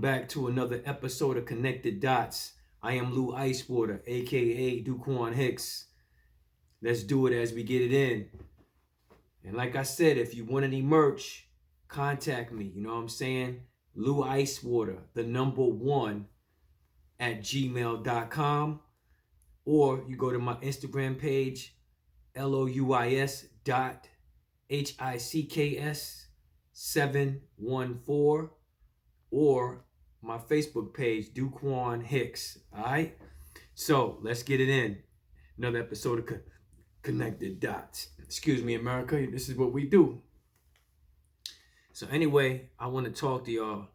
back to another episode of Connected Dots. I am Lou Icewater, aka Duquan Hicks. Let's do it as we get it in. And like I said, if you want any merch, contact me. You know what I'm saying? Lou Icewater, the number one at gmail.com. Or you go to my Instagram page, LOUIS.HICKS714, or my Facebook page, Duquan Hicks. All right? So let's get it in. Another episode of Connected Dots. Excuse me, America. This is what we do. So anyway, I want to talk to y'all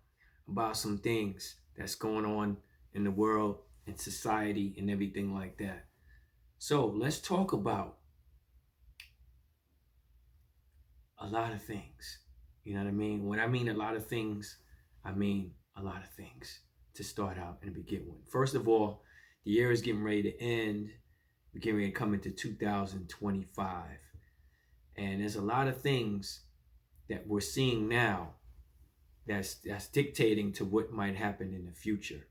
about some things that's going on in the world and society and everything like that. So let's talk about a lot of things. You know what I mean? When I mean a lot of things, I mean a lot of things to start out and begin with. First of all, the year is getting ready to end. We're getting ready to come into 2025. And there's a lot of things that we're seeing now that's dictating to what might happen in the future.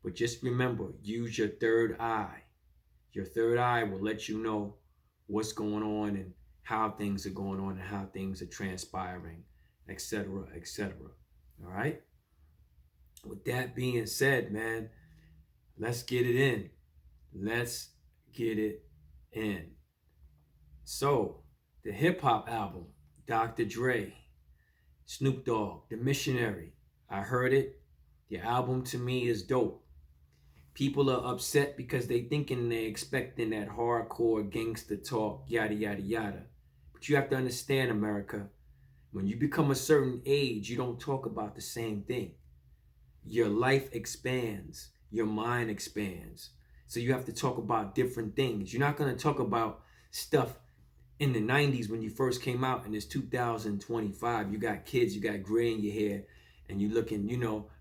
But just remember, use your third eye. Your third eye will let you know what's going on and how things are going on and how things are transpiring, etc., etc. All right? With that being said, man, let's get it in. Let's get it in. So, the hip hop album, Dr. Dre, Snoop Dogg, The Missionary. I heard it. The album to me is dope. People are upset because they thinking they're expecting that hardcore gangster talk, yada, yada, yada. But you have to understand, America, when you become a certain age, you don't talk about the same thing. Your life expands. Your mind expands. So you have to talk about different things. You're not going to talk about stuff in the 90s when you first came out, and it's 2025. You got kids, you got gray in your hair, and you're looking,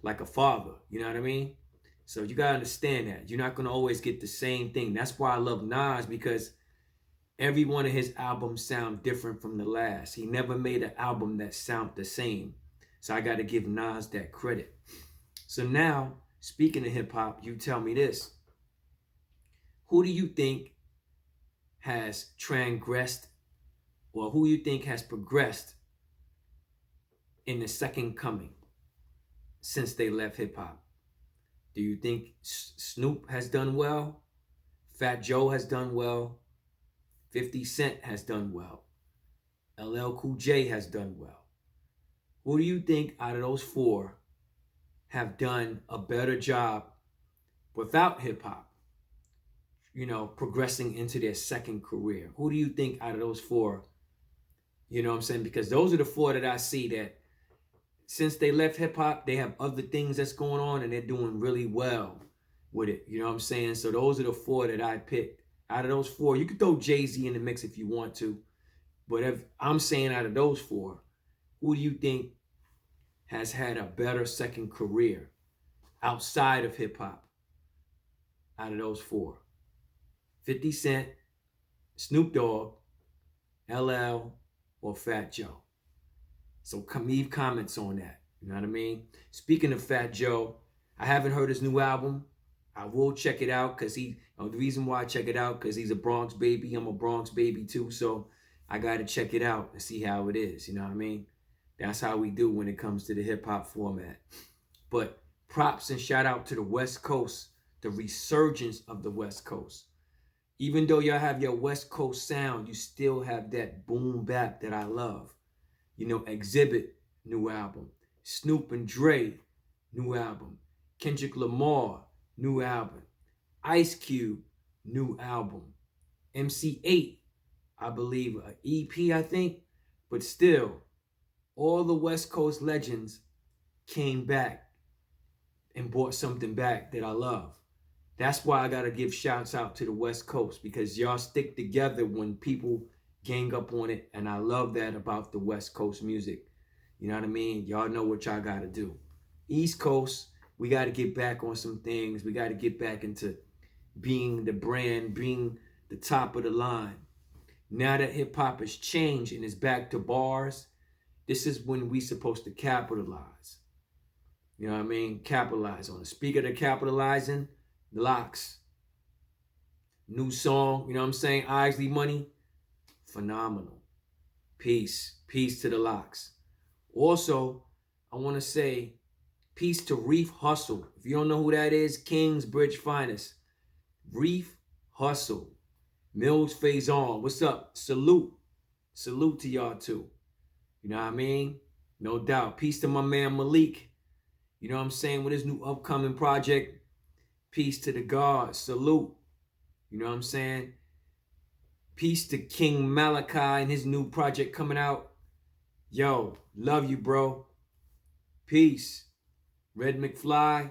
like a father. You know what I mean? So you got to understand that. You're not going to always get the same thing. That's why I love Nas, because every one of his albums sound different from the last. He never made an album that sound the same. So I got to give Nas that credit. So now, speaking of hip hop, you tell me this. Who do you think has transgressed, or who you think has progressed in the second coming since they left hip hop? Do you think Snoop has done well? Fat Joe has done well? 50 Cent has done well? LL Cool J has done well? Who do you think out of those four have done a better job without hip hop, progressing into their second career? Who do you think out of those four, you know what I'm saying? Because those are the four that I see that since they left hip hop, they have other things that's going on and they're doing really well with it. You know what I'm saying? So those are the four that I picked. Out of those four, you could throw Jay-Z in the mix if you want to. But if I'm saying out of those four, who do you think has had a better second career outside of hip hop? Out of those four, 50 Cent, Snoop Dogg, LL, or Fat Joe? So leave comments on that. You know what I mean? Speaking of Fat Joe, I haven't heard his new album. I will check it out because the reason why I check it out, because he's a Bronx baby. I'm a Bronx baby too. So I got to check it out and see how it is. You know what I mean? That's how we do when it comes to the hip hop format. But props and shout out to the West Coast, the resurgence of the West Coast. Even though y'all have your West Coast sound, you still have that boom bap that I love. Exhibit, new album. Snoop and Dre, new album. Kendrick Lamar, new album. Ice Cube, new album. MC8, I believe, an EP, I think. But still, all the West Coast legends came back and brought something back that I love. That's why I got to give shouts out to the West Coast, because y'all stick together when people gang up on it, and I love that about the West Coast music. You know what I mean? Y'all know what y'all got to do. East Coast, we got to get back on some things. We got to get back into being the brand, being the top of the line. Now that hip hop has changed and is back to bars, this is when we supposed to capitalize. You know what I mean? Capitalize on it. Speaking of capitalizing, the LOX. New song, you know what I'm saying? Isley Money, phenomenal. Peace. Peace to the LOX. Also, I want to say peace to Reef Hustle. If you don't know who that is, Kingsbridge Finest. Reef Hustle. Mills Faison. What's up? Salute. Salute to y'all too. You know what I mean? No doubt. Peace to my man Malik. You know what I'm saying? With his new upcoming project. Peace to the gods. Salute. You know what I'm saying? Peace to King Malachi and his new project coming out. Yo, love you, bro. Peace. Red McFly,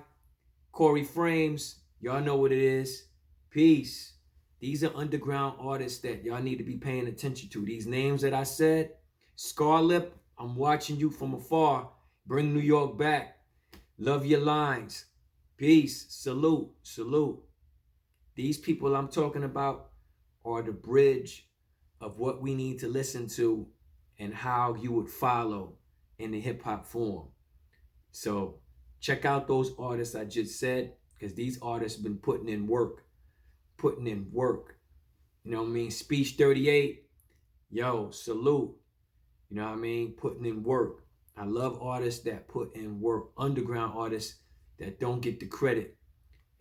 Corey Frames, y'all know what it is. Peace. These are underground artists that y'all need to be paying attention to. These names that I said, Scarlip, I'm watching you from afar. Bring New York back. Love your lines. Peace. Salute. Salute. These people I'm talking about are the bridge of what we need to listen to and how you would follow in the hip hop form. So check out those artists I just said, because these artists been putting in work. You know what I mean? Speech 38, yo, salute. You know what I mean? Putting in work. I love artists that put in work. Underground artists that don't get the credit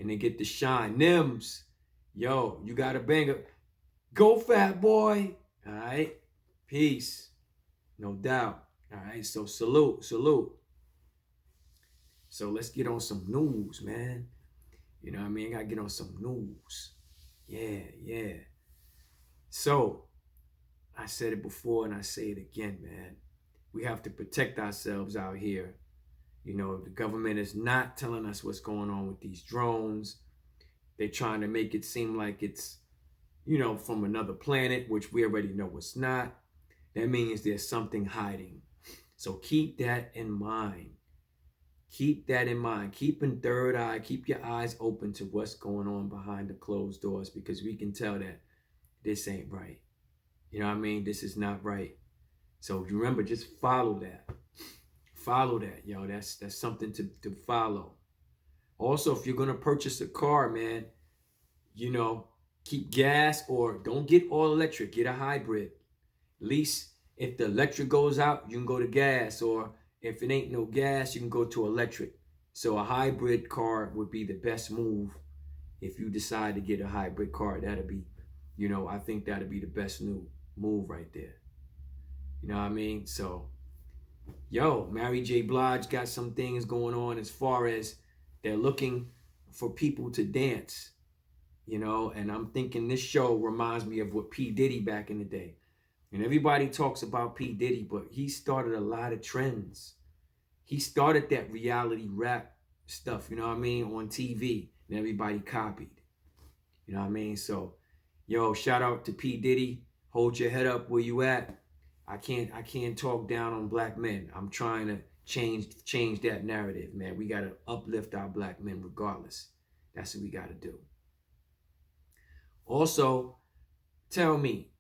and they get the shine. Nims, yo, you got a banger. Go Fat Boy. All right. Peace. No doubt. All right. So salute. So let's get on some news, man. You know what I mean? I gotta get on some news. Yeah. So I said it before and I say it again, man. We have to protect ourselves out here. You know, the government is not telling us what's going on with these drones. They're trying to make it seem like it's, you know, from another planet, which we already know it's not. That means there's something hiding. So keep that in mind. Keep that in mind. Keep in third eye. Keep your eyes open to what's going on behind the closed doors, because we can tell that this ain't right. You know what I mean? This is not right. So remember, just follow that. Follow that, yo. That's something to follow. Also, if you're going to purchase a car, man, you know, keep gas, or don't get all electric. Get a hybrid. At least if the electric goes out, you can go to gas, or if it ain't no gas, you can go to electric. So a hybrid car would be the best move if you decide to get a hybrid car. That'll be, you know, I think that'll be the best new move right there. You know what I mean? So, yo, Mary J. Blige got some things going on as far as they're looking for people to dance, you know, and I'm thinking this show reminds me of what P. Diddy back in the day. And everybody talks about P. Diddy, but he started a lot of trends. He started that reality rap stuff, you know what I mean, on TV, and everybody copied. You know what I mean? So, yo, shout out to P. Diddy. Hold your head up where you at. I can't talk down on black men. I'm trying to change that narrative, man. We gotta uplift our black men regardless. That's what we gotta do. Also, tell me,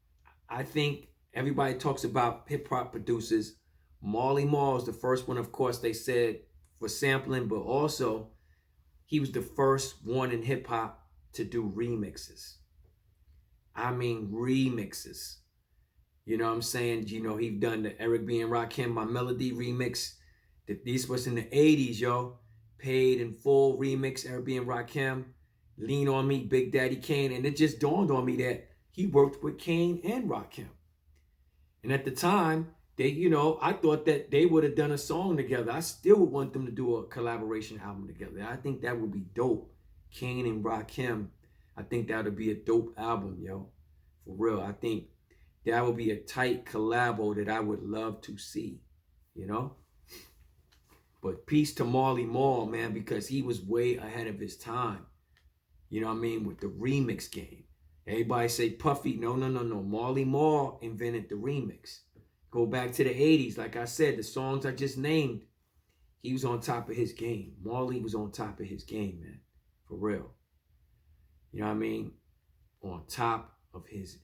I think everybody talks about hip hop producers. Marley Marl is the first one, of course, they said, for sampling, but also he was the first one in hip hop to do remixes. I mean remixes. You know what I'm saying? You know, he done the Eric B. and Rakim, My Melody remix. This was in the 80s, yo. Paid in Full remix, Eric B. and Rakim. Lean on Me, Big Daddy Kane. And it just dawned on me that he worked with Kane and Rakim. And at the time, they, you know, I thought that they would have done a song together. I still would want them to do a collaboration album together. I think that would be dope. Kane and Rakim. I think that would be a dope album, yo. For real. I think that would be a tight collabo that I would love to see, you know? But peace to Marley Marl, man, because he was way ahead of his time. You know what I mean? With the remix game. Everybody say Puffy. No. Marley Marl invented the remix. Go back to the 80s. Like I said, the songs I just named, he was on top of his game. Marley was on top of his game, man. For real. You know what I mean? On top of his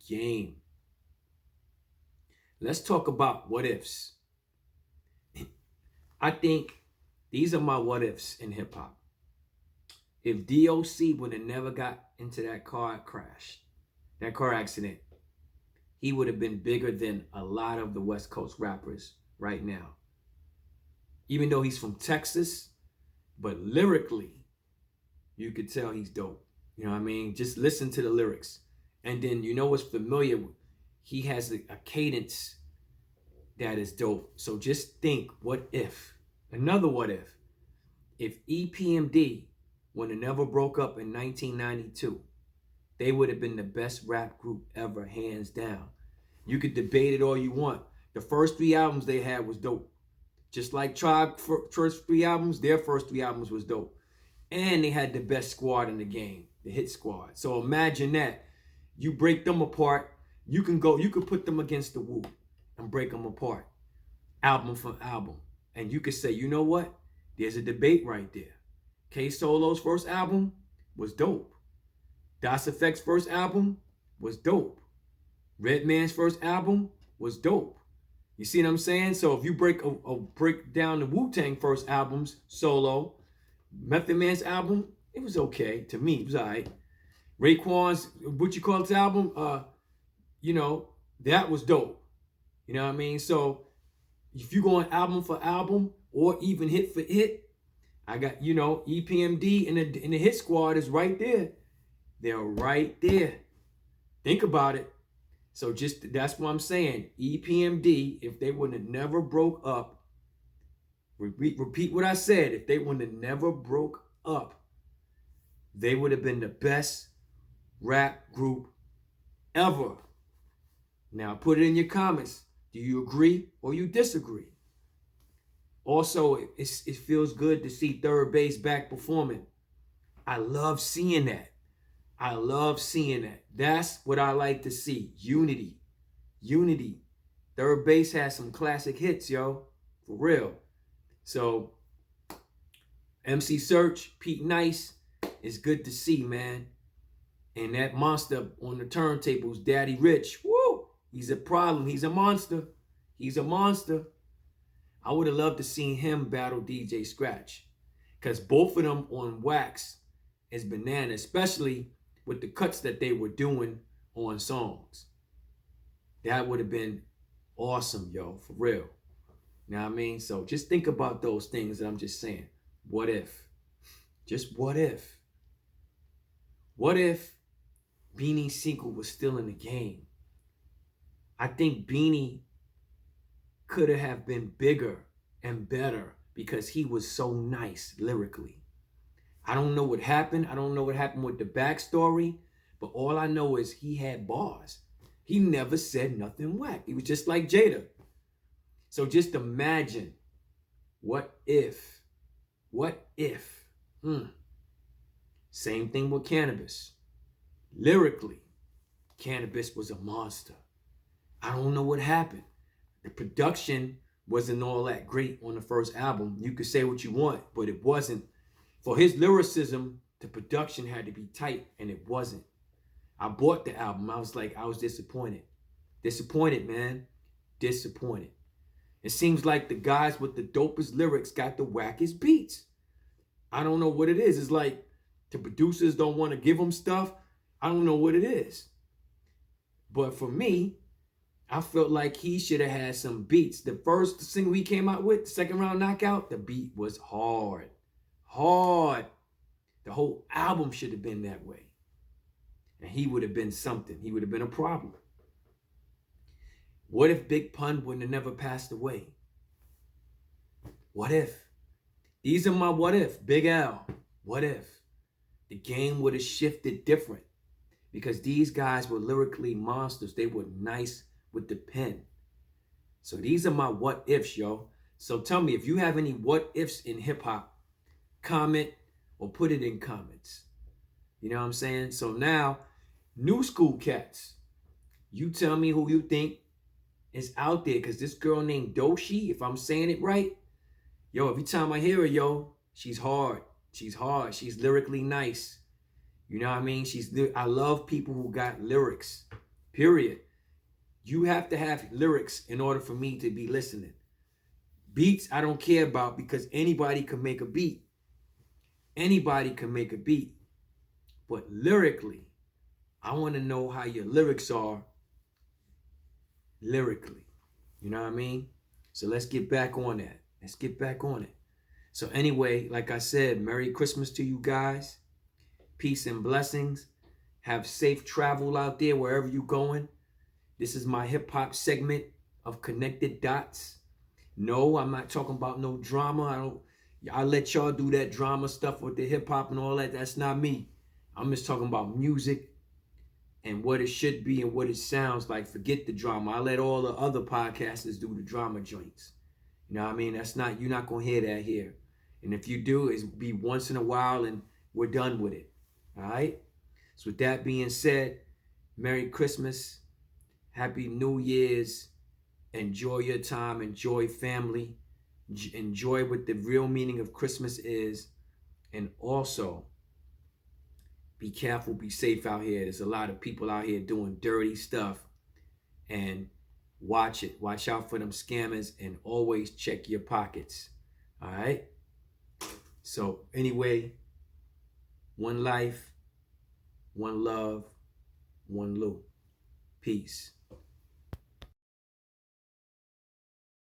game. Let's talk about what ifs. I think These are my what ifs in hip hop. If DOC would have never got into that car crash, that car accident, he would have been bigger than a lot of the West Coast rappers right now. Even though he's from Texas, but lyrically, you could tell he's dope. You know what I mean? Just listen to the lyrics. And then you know what's familiar? He has a cadence that is dope. So just think, what if? Another what if EPMD would have never broke up in 1992, they would have been the best rap group ever, hands down. You could debate it all you want. The first 3 albums they had was dope. Just like Tribe first 3 albums, their first 3 albums was dope. And they had the best squad in the game, the Hit Squad. So imagine that. You break them apart, you could put them against the Wu and break them apart, album for album. And you could say, you know what? There's a debate right there. K Solo's first album was dope. Das EFX's first album was dope. Redman's first album was dope. You see what I'm saying? So if you break down the Wu-Tang first albums, Solo, Method Man's album, it was okay. To me, it was all right. Raekwon's, what you call this album, that was dope. You know what I mean? So if you go on album for album or even hit for hit, I got, EPMD and the Hit Squad is right there. They're right there. Think about it. So that's what I'm saying. EPMD, if they would have never broke up, repeat what I said, if they would have never broke up, they would have been the best rap group ever. Now put it in your comments. Do you agree or you disagree? Also, it feels good to see Third Base back performing. I love seeing that. I love seeing that. That's what I like to see. Unity. Third Base has some classic hits, yo. For real. So, MC Search, Pete Nice, is good to see, man. And that monster on the turntables, Daddy Rich, woo! He's a problem. He's a monster. I would have loved to see him battle DJ Scratch. Because both of them on wax is banana, especially with the cuts that they were doing on songs. That would have been awesome, yo, for real. You know what I mean? So just think about those things that I'm just saying. What if? Just what if? What if Beanie Siegel was still in the game? I think Beanie could have been bigger and better because he was so nice lyrically. I don't know what happened. I don't know what happened with the backstory, but all I know is he had bars. He never said nothing whack. He was just like Jada. So just imagine, what if? Same thing with Cannabis. Lyrically, Cannabis was a monster. I don't know what happened. The production wasn't all that great on the first album. You could say what you want, but it wasn't. For his lyricism, the production had to be tight, and it wasn't. I bought the album. I was disappointed. Disappointed, man. Disappointed. It seems like the guys with the dopest lyrics got the wackest beats. I don't know what it is. It's like the producers don't want to give them stuff. I don't know what it is. But for me, I felt like he should have had some beats. The first single he came out with, the Second Round Knockout, the beat was hard. The whole album should have been that way. And he would have been something. He would have been a problem. What if Big Pun wouldn't have never passed away? What if? These are my what if. Big L. What if? The game would have shifted different. Because these guys were lyrically monsters. They were nice with the pen. So these are my what ifs, yo. So tell me, if you have any what ifs in hip hop, comment or put it in comments. You know what I'm saying? So now, new school cats, you tell me who you think is out there. Because this girl named Doechii, if I'm saying it right, yo, every time I hear her, yo, she's hard. She's lyrically nice. You know what I mean? I love people who got lyrics, period. You have to have lyrics in order for me to be listening. Beats I don't care about because anybody can make a beat. Anybody can make a beat. But lyrically, I want to know how your lyrics are lyrically. You know what I mean? So let's get back on that. Let's get back on it. So anyway, like I said, Merry Christmas to you guys. Peace and blessings. Have safe travel out there wherever you're going. This is my hip hop segment of Connected Dots. No, I'm not talking about no drama. I'll let y'all do that drama stuff with the hip hop and all that. That's not me. I'm just talking about music and what it should be and what it sounds like. Forget the drama. I let all the other podcasters do the drama joints. You know what I mean? You're not gonna hear that here. And if you do, it's be once in a while and we're done with it. All right? So with that being said, Merry Christmas, Happy New Year's, enjoy your time, enjoy family, enjoy what the real meaning of Christmas is, and also be careful, be safe out here. There's a lot of people out here doing dirty stuff, and watch it. Watch out for them scammers and always check your pockets. All right? So anyway, one life, one love, one Lou. Peace.